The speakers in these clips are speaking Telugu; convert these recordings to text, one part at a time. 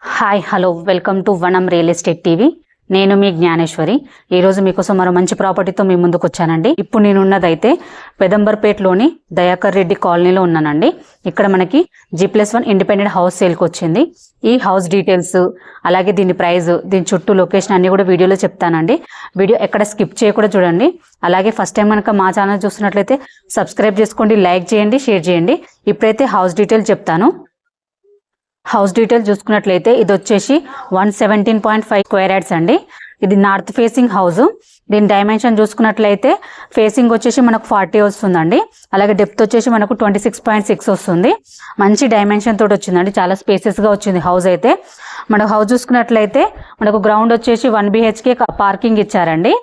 హాయ్ హలో వెల్కమ్ టు వనం రియల్ ఎస్టేట్ టీవీ. నేను మీ జ్ఞానేశ్వరి. ఈరోజు మీకోసం మరో మంచి ప్రాపర్టీతో మీ ముందుకు వచ్చానండి. ఇప్పుడు నేనున్నదైతే పెదంబర్పేటలోని దయాకర్ రెడ్డి కాలనీలో ఉన్నానండి. ఇక్కడ మనకి G+1 ఇండిపెండెంట్ హౌస్ సేల్కి వచ్చింది. ఈ హౌస్ డీటెయిల్స్ అలాగే దీని ప్రైస్, దీని చుట్టూ లొకేషన్ అన్ని కూడా వీడియోలో చెప్తానండి. వీడియో ఎక్కడ స్కిప్ చేయకుండా చూడండి. అలాగే ఫస్ట్ టైం కనుక మా ఛానల్ చూస్తున్నట్లయితే సబ్స్క్రైబ్ చేసుకోండి, లైక్ చేయండి, షేర్ చేయండి. ఇప్పుడైతే హౌస్ డీటెయిల్ చెప్తాను. హౌస్ డీటెయిల్ చూసుకున్నట్లయితే ఇది వచ్చేసి 117.5 స్క్వేర్ యార్డ్స్ అండి. ఇది నార్త్ ఫేసింగ్ హౌస్. దీని డైమెన్షన్ చూసుకున్నట్లయితే ఫేసింగ్ వచ్చేసి మనకు 40 వస్తుందండి. అలాగే డెప్త్ వచ్చేసి మనకు 26.6 వస్తుంది. మంచి డైమెన్షన్ తోటి వచ్చిందండి. చాలా స్పేసెస్గా వచ్చింది హౌస్ అయితే. మనకు హౌస్ చూసుకున్నట్లయితే మనకు గ్రౌండ్ వచ్చేసి 1 BHK పార్కింగ్ ఇచ్చారండి.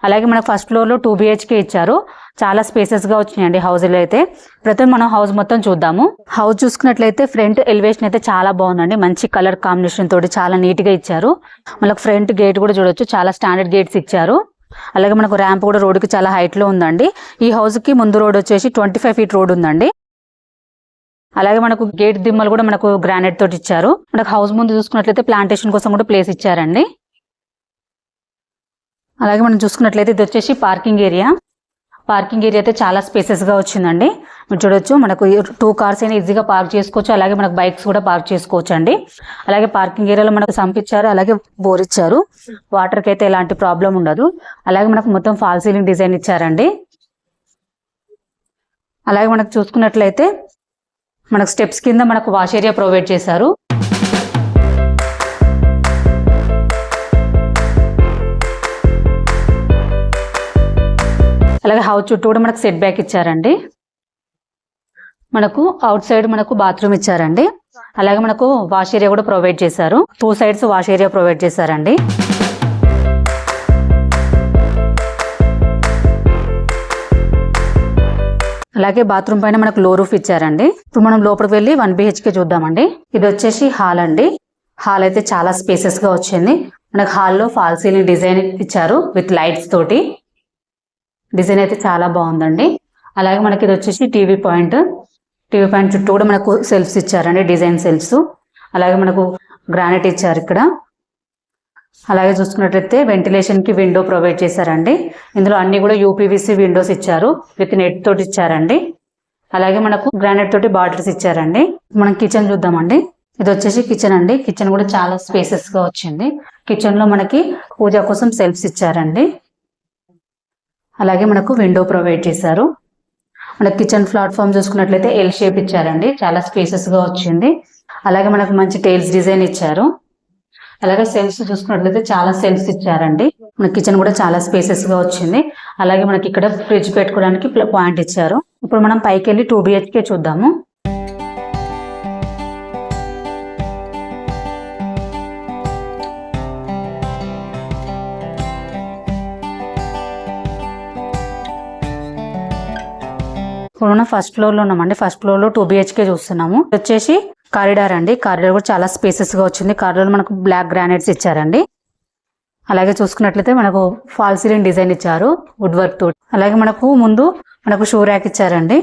అలాగే మనకు ఫస్ట్ ఫ్లోర్లో 2 BHK ఇచ్చారు. చాలా స్పేసెస్గా వచ్చినాయండి హౌస్లో అయితే. ప్రతి మనం హౌస్ మొత్తం చూద్దాము. హౌస్ చూసుకున్నట్లయితే ఫ్రంట్ ఎలివేషన్ అయితే చాలా బాగుందండి. మంచి కలర్ కాంబినేషన్ తోటి చాలా నీట్గా ఇచ్చారు. మనకు ఫ్రంట్ గేట్ కూడా చూడొచ్చు, చాలా స్టాండర్డ్ గేట్స్ ఇచ్చారు. అలాగే మనకు ర్యాంప్ కూడా రోడ్డుకి చాలా హైట్లో ఉందండి. ఈ హౌస్కి ముందు రోడ్ వచ్చేసి 25 feet రోడ్ ఉందండి. అలాగే మనకు గేట్ దిమ్మలు కూడా మనకు గ్రానైట్ తోటి ఇచ్చారు. మనకు హౌస్ ముందు చూసుకున్నట్లయితే ప్లాంటేషన్ కోసం కూడా ప్లేస్ ఇచ్చారండి. అలాగే మనం చూసుకున్నట్లయితే ఇది వచ్చేసి పార్కింగ్ ఏరియా. పార్కింగ్ ఏరియా అయితే చాలా స్పేసెస్గా వచ్చిందండి. మీరు చూడొచ్చు, మనకు 2 cars అయినా ఈజీగా పార్క్ చేసుకోవచ్చు. అలాగే మనకు బైక్స్ కూడా పార్క్ చేసుకోవచ్చు అండి. అలాగే పార్కింగ్ ఏరియాలో మనకు సంప్ ఇచ్చారు, అలాగే బోర్ ఇచ్చారు. వాటర్కి అయితే ఎలాంటి ప్రాబ్లం ఉండదు. అలాగే మనకు మొత్తం ఫాల్ సీలింగ్ డిజైన్ ఇచ్చారండి. అలాగే మనకు చూసుకున్నట్లయితే మనకు స్టెప్స్ కింద మనకు వాష్ ఏరియా ప్రొవైడ్ చేశారు. అలాగే హౌస్ చుట్టూ కూడా మనకు సెట్ బ్యాక్ ఇచ్చారండి. మనకు అవుట్ సైడ్ మనకు బాత్రూమ్ ఇచ్చారండి. అలాగే మనకు వాష్ ఏరియా కూడా ప్రొవైడ్ చేశారు. 2 sides వాష్ ఏరియా ప్రొవైడ్ చేశారండి. అలాగే బాత్రూమ్ పైన మనకు లో రూఫ్ ఇచ్చారండి. ఇప్పుడు మనం లోపలికి వెళ్ళి 1 BHK చూద్దామండి. ఇది వచ్చేసి హాల్ అండి. హాల్ అయితే చాలా స్పేసెస్ గా వచ్చింది. మనకు హాల్లో ఫాల్ సీలింగ్ డిజైన్ ఇచ్చారు విత్ లైట్స్ తోటి. డిజైన్ అయితే చాలా బాగుందండి. అలాగే మనకి ఇది వచ్చేసి టీవీ పాయింట్ చుట్టూ కూడా మనకు సెల్ఫ్స్ ఇచ్చారండి, డిజైన్ సెల్ఫ్స్. అలాగే మనకు గ్రానైట్ ఇచ్చారు ఇక్కడ. అలాగే చూసుకున్నట్లయితే వెంటిలేషన్ కి విండో ప్రొవైడ్ చేశారండి. ఇందులో అన్ని కూడా UPVC విండోస్ ఇచ్చారు, విత్ నెట్ తోటి ఇచ్చారండి. అలాగే మనకు గ్రానైట్ తోటి బార్డర్స్ ఇచ్చారండి. మనం కిచెన్ చూద్దామండి. ఇది వచ్చేసి కిచెన్ అండి. కిచెన్ కూడా చాలా స్పేసెస్ గా వచ్చింది. కిచెన్ లో మనకి పూజ కోసం సెల్ఫ్స్ ఇచ్చారండి. అలాగే మనకు విండో ప్రొవైడ్ చేశారు. మనకు కిచెన్ ప్లాట్ఫామ్ చూసుకున్నట్లయితే L షేప్ ఇచ్చారండి. చాలా స్పేసెస్ గా వచ్చింది. అలాగే మనకు మంచి టైల్స్ డిజైన్ ఇచ్చారు. అలాగే సెల్ఫ్స్ చూసుకున్నట్లయితే చాలా సెల్ఫ్స్ ఇచ్చారండి. మన కిచెన్ కూడా చాలా స్పేసెస్ గా వచ్చింది. అలాగే మనకి ఇక్కడ ఫ్రిడ్జ్ పెట్టుకోవడానికి పాయింట్ ఇచ్చారు. ఇప్పుడు మనం పైకి వెళ్ళి 2 BHK చూద్దాము. ఇప్పుడు మనం ఫస్ట్ ఫ్లోర్ లో ఉన్నామండి. ఫస్ట్ ఫ్లోర్ లో 2 BHK చూస్తున్నాము. వచ్చేసి కారిడార్ అండి. కారిడార్ కూడా చాలా స్పేసెస్ గా వచ్చింది. కారిడార్ మనకు బ్లాక్ గ్రానైట్స్ ఇచ్చారండి. అలాగే చూసుకున్నట్లయితే మనకు ఫాల్ సీలింగ్ డిజైన్ ఇచ్చారు వుడ్ వర్క్ తోటి. అలాగే మనకు ముందు మనకు షూ ర్యాక్ ఇచ్చారండి.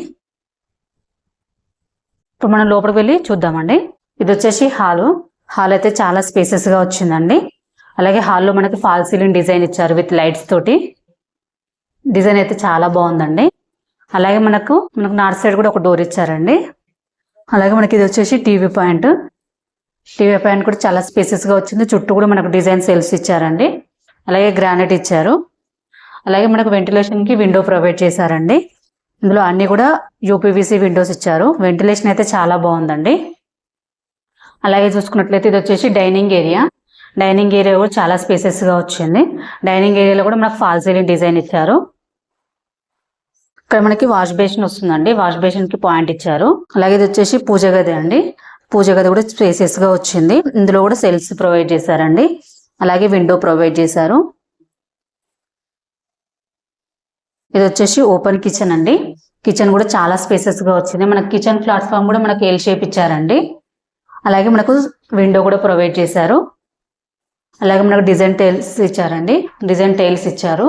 ఇప్పుడు మనం లోపలికి వెళ్ళి చూద్దామండి. ఇది వచ్చేసి హాల్ అయితే చాలా స్పేసెస్ గా వచ్చిందండి. అలాగే హాల్లో మనకి ఫాల్ సీలింగ్ డిజైన్ ఇచ్చారు విత్ లైట్స్ తోటి. డిజైన్ అయితే చాలా బాగుందండి. అలాగే మనకు నార్త్ సైడ్ కూడా ఒక డోర్ ఇచ్చారండి. అలాగే మనకి ఇది వచ్చేసి టీవీ పాయింట్ కూడా చాలా స్పేసెస్ గా వచ్చింది. చుట్టూ కూడా మనకు డిజైన్ సెల్స్ ఇచ్చారండి. అలాగే గ్రానైట్ ఇచ్చారు. అలాగే మనకు వెంటిలేషన్ కి విండో ప్రొవైడ్ చేశారండి. ఇందులో అన్ని కూడా UPVC విండోస్ ఇచ్చారు. వెంటిలేషన్ అయితే చాలా బాగుందండి. అలాగే చూసుకున్నట్లయితే ఇది వచ్చేసి డైనింగ్ ఏరియా కూడా చాలా స్పేసెస్ గా వచ్చింది. డైనింగ్ ఏరియాలో కూడా మనకు ఫాల్ సీలింగ్ డిజైన్ ఇచ్చారు. ఇక్కడ మనకి వాష్ బేసిన్ వస్తుందండి. వాష్ బేసిన్ కి పాయింట్ ఇచ్చారు. అలాగే ఇది వచ్చేసి పూజ గది అండి. పూజ గది కూడా స్పేసెస్ గా వచ్చింది. ఇందులో కూడా సెల్స్ ప్రొవైడ్ చేశారండి. అలాగే విండో ప్రొవైడ్ చేశారు. ఇది వచ్చేసి ఓపెన్ కిచెన్ అండి. కిచెన్ కూడా చాలా స్పేసెస్ గా వచ్చింది. మనకి కిచెన్ ప్లాట్ఫామ్ కూడా మనకి L షేప్ ఇచ్చారండి. అలాగే మనకు విండో కూడా ప్రొవైడ్ చేశారు. అలాగే మనకు డిజైన్ టైల్స్ ఇచ్చారు.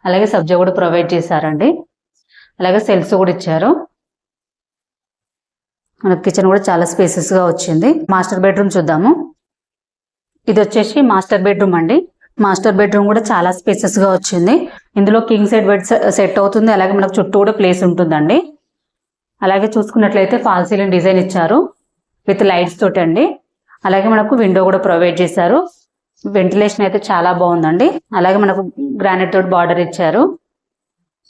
అలాగే సబ్జా కూడా ప్రొవైడ్ చేశారండి. అలాగే సెల్ఫ్స్ కూడా ఇచ్చారు. మనకి కిచెన్ కూడా చాలా స్పేసెస్ గా వచ్చింది. మాస్టర్ బెడ్రూమ్ చూద్దాము. ఇది వచ్చేసి మాస్టర్ బెడ్రూమ్ అండి. మాస్టర్ బెడ్రూమ్ కూడా చాలా స్పేసెస్ గా వచ్చింది. ఇందులో కింగ్ సైడ్ బెడ్ సెట్ అవుతుంది. అలాగే మనకు చుట్టూ కూడా ప్లేస్ ఉంటుందండి. అలాగే చూసుకున్నట్లయితే ఫాల్ సీలింగ్ డిజైన్ ఇచ్చారు విత్ లైట్స్ తోటి అండి. అలాగే మనకు విండో కూడా ప్రొవైడ్ చేశారు. వెంటిలేషన్ అయితే చాలా బాగుందండి. అలాగే మనకు గ్రానైట్ తోటి బార్డర్ ఇచ్చారు.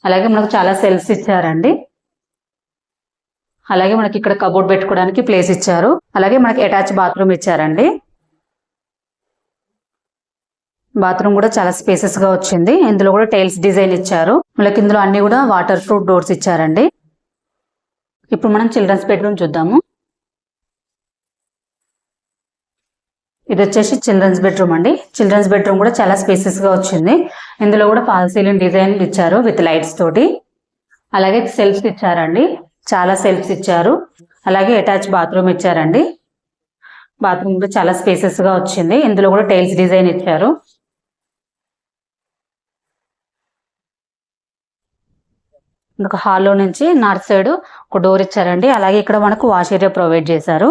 అలాగే మనకు చాలా సెల్ఫ్స్ ఇచ్చారండి. అలాగే మనకి ఇక్కడ కబోర్డ్ పెట్టుకోవడానికి ప్లేస్ ఇచ్చారు. అలాగే మనకి అటాచ్ బాత్రూమ్ ఇచ్చారండి. బాత్రూమ్ కూడా చాలా స్పేసెస్ గా వచ్చింది. ఇందులో కూడా టైల్స్ డిజైన్ ఇచ్చారు. మనకి ఇందులో అన్ని కూడా వాటర్ ప్రూఫ్ డోర్స్ ఇచ్చారండి. ఇప్పుడు మనం చిల్డ్రన్స్ బెడ్రూమ్ చూద్దాము. ఇది వచ్చేసి చిల్డ్రన్స్ బెడ్రూమ్ అండి. చిల్డ్రన్స్ బెడ్రూమ్ కూడా చాలా స్పేసెస్ గా వచ్చింది. ఇందులో కూడా ఫాల్ సీలింగ్ డిజైన్ ఇచ్చారు విత్ లైట్స్ తోటి. అలాగే సెల్ఫ్స్ ఇచ్చారండి. చాలా సెల్ఫ్స్ ఇచ్చారు. అలాగే అటాచ్ బాత్రూమ్ ఇచ్చారండి. బాత్రూమ్ కూడా చాలా స్పేసెస్ గా వచ్చింది. ఇందులో కూడా టైల్స్ డిజైన్ ఇచ్చారు. ఒక హాల్లో నుంచి నార్త్ సైడ్ ఒక డోర్ ఇచ్చారండి. అలాగే ఇక్కడ మనకు వాష్ ఏరియా ప్రొవైడ్ చేశారు.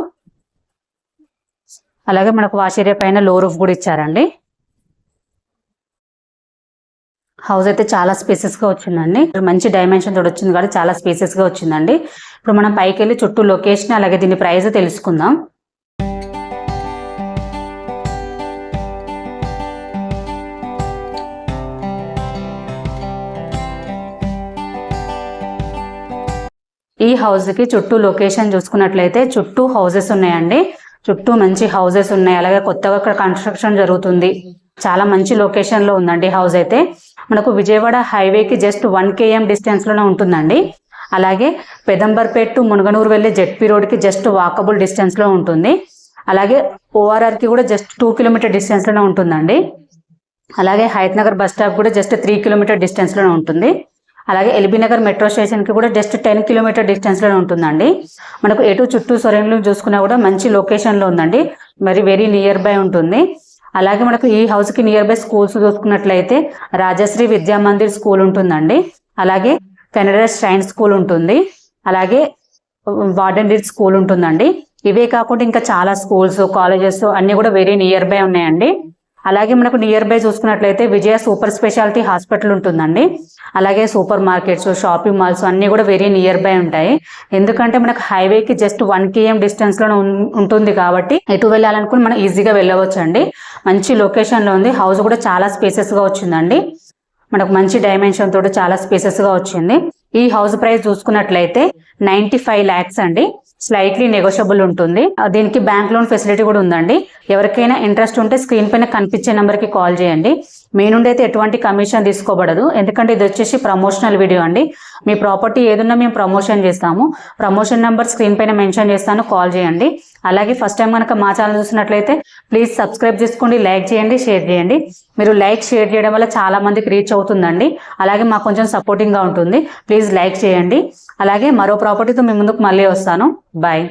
అలాగే మనకు వాష్ ఏరియా పైన లో రూఫ్ కూడా ఇచ్చారండి. హౌస్ అయితే చాలా స్పేసెస్ గా వచ్చిందండి. మంచి డైమెన్షన్ తోటి వచ్చింది కాబట్టి చాలా స్పేసెస్ గా వచ్చిందండి. ఇప్పుడు మనం పైకి వెళ్ళి చుట్టూ లొకేషన్ అలాగే దీని ప్రైస్ తెలుసుకుందాం. ఈ హౌస్ కి చుట్టూ లొకేషన్ చూసుకున్నట్లయితే చుట్టూ హౌసెస్ ఉన్నాయండి. చుట్టూ మంచి హౌసెస్ ఉన్నాయి. అలాగే కొత్తగా ఇక్కడ కన్స్ట్రక్షన్ జరుగుతుంది. చాలా మంచి లొకేషన్ లో ఉందండి హౌస్ అయితే. మనకు విజయవాడ హైవేకి జస్ట్ 1 km డిస్టెన్స్ లోనే ఉంటుందండి. అలాగే పెదంబర్పేట్ టు మునగనూరు వెళ్ళే జెడ్పీ రోడ్ కి జస్ట్ వాకబుల్ డిస్టెన్స్ లో ఉంటుంది. అలాగే ORR కి కూడా జస్ట్ 2 km డిస్టెన్స్ లోనే ఉంటుందండి. అలాగే హయత్ నగర్ బస్ స్టాప్ కూడా జస్ట్ 3 km డిస్టెన్స్ లోనే ఉంటుంది. అలాగే ఎల్బీ నగర్ మెట్రో స్టేషన్ కి కూడా జస్ట్ 10 km డిస్టెన్స్ లోనే ఉంటుందండి. మనకు ఎటు చుట్టూ సొరంగులు చూసుకున్నా కూడా మంచి లొకేషన్ లో ఉందండి. మరి వెరీ నియర్ బై ఉంటుంది. అలాగే మనకు ఈ హౌస్ కి నియర్ బై స్కూల్స్ చూసుకున్నట్లయితే రాజశ్రీ విద్యా మందిర్ స్కూల్ ఉంటుందండి. అలాగే కెనడా స్ట్రైన్ స్కూల్ ఉంటుంది. అలాగే వార్డెన్ రీడ్ స్కూల్ ఉంటుందండి. ఇవే కాకుండా ఇంకా చాలా స్కూల్స్ కాలేజెస్ అన్ని కూడా వెరీ నియర్ బై ఉన్నాయండి. అలాగే మనకు నియర్ బై చూసుకున్నట్లయితే విజయ సూపర్ స్పెషాలిటీ హాస్పిటల్ ఉంటుందండి. అలాగే సూపర్ మార్కెట్స్ షాపింగ్ మాల్స్ అన్ని కూడా వెరీ నియర్ బై ఉంటాయి. ఎందుకంటే మనకు హైవేకి జస్ట్ 1 km డిస్టెన్స్ లో ఉంటుంది కాబట్టి ఎటు వెళ్ళాలనుకుని మనం ఈజీగా వెళ్ళవచ్చు అండి. మంచి లొకేషన్ లో ఉంది. హౌస్ కూడా చాలా స్పేసెస్ గా వచ్చిందండి. మనకు మంచి డైమెన్షన్ తోటి చాలా స్పేసెస్ గా వచ్చింది. ఈ హౌస్ ప్రైస్ చూసుకున్నట్లయితే 95 lakhs అండి. స్లైట్లీ నెగోషియబుల్ ఉంటుంది. దీనికి బ్యాంక్ లోన్ ఫెసిలిటీ కూడా ఉందండి. ఎవరికైనా ఇంట్రెస్ట్ ఉంటే స్క్రీన్ పైన కనిపించే నెంబర్ కి కాల్ చేయండి. మీ నుండి అయితే ఎటువంటి కమిషన్ తీసుకోబడదు. ఎందుకంటే ఇది వచ్చేసి ప్రమోషనల్ వీడియో అండి. మీ ప్రాపర్టీ ఏదున్నా మేము ప్రమోషన్ చేస్తాము. ప్రమోషన్ నెంబర్ స్క్రీన్ పైన మెన్షన్ చేస్తాను, కాల్ చేయండి. అలాగే ఫస్ట్ టైం కనుక మా ఛానల్ చూసినట్లయితే ప్లీజ్ సబ్స్క్రైబ్ చేసుకోండి, లైక్ చేయండి, షేర్ చేయండి. మీరు లైక్ షేర్ చేయడం వల్ల చాలా మందికి రీచ్ అవుతుందండి. అలాగే మాకు కొంచెం సపోర్టింగ్ గా ఉంటుంది. ప్లీజ్ లైక్ చేయండి. అలాగే మరో ప్రాపర్టీతో మీ ముందుకు మళ్ళీ వస్తాను. బాయ్.